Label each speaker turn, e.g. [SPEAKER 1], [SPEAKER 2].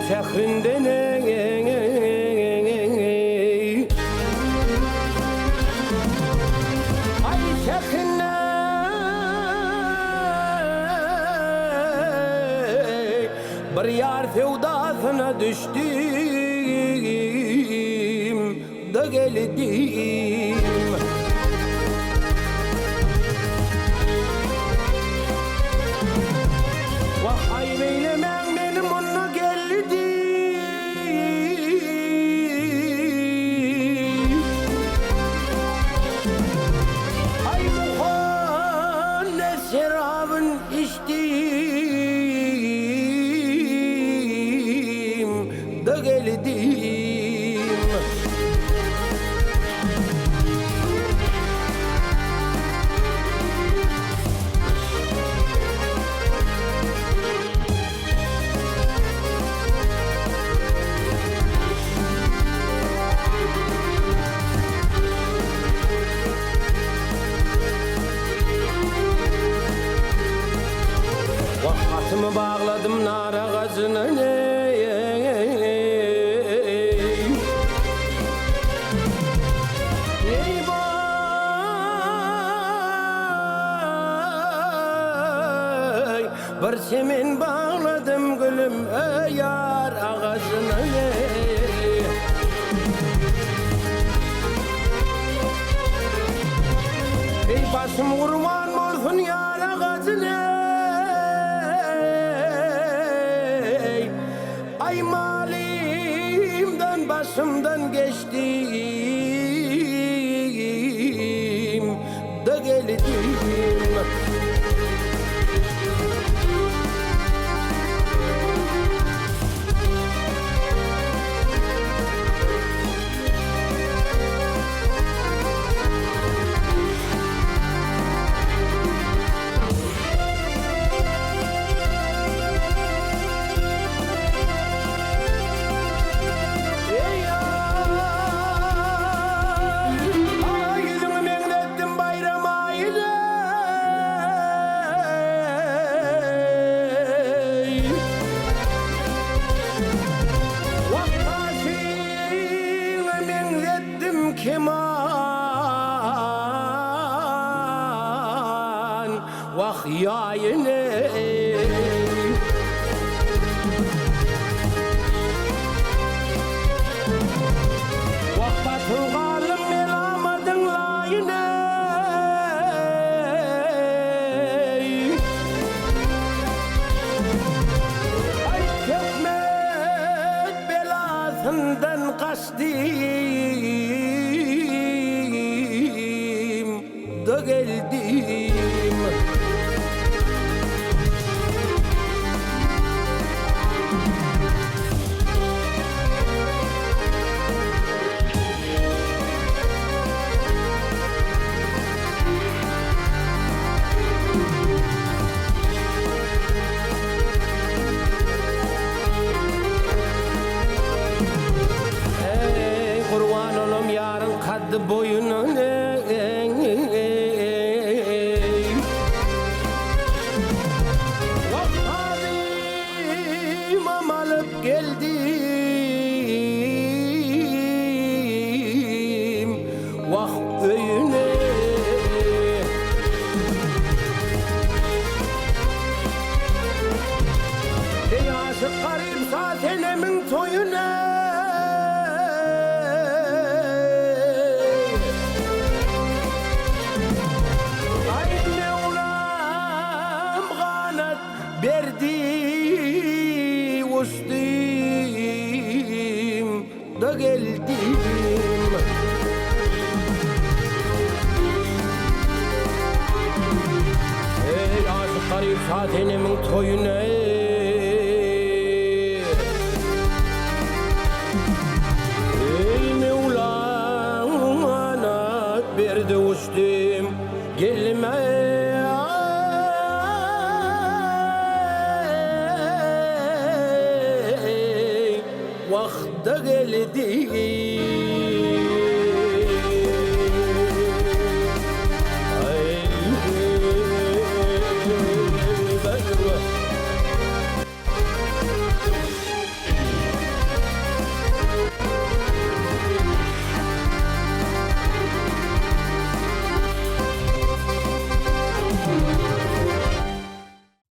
[SPEAKER 1] Fehrinden ay fehrinden bir yar sevdasına düştüm da geldim. Vah ay beylemen benim onu geldim. Ay muhanne şerabın içtim da geldim. Atımı bağladım nar ağacına ey vay bir semen bağladım gülüm ey yar ağacına ey başım kurban olsun yar ağacına. Ay malimden başımdan geçtim da geldim. Keman vah yayını vah batılgalım melamadın layını ay hikmet belasından kaçtım da geldim. Ey kurban olum yarın kaddı boyunu alıp geldim vah öyüne ey aşık garip satenemin toyuna ay Mevlam kanat verdi uçtum da geldim. Ey aşık garip satenemin toyuna ey Mevlam kanat verdi uçtum gelme vakta geldim.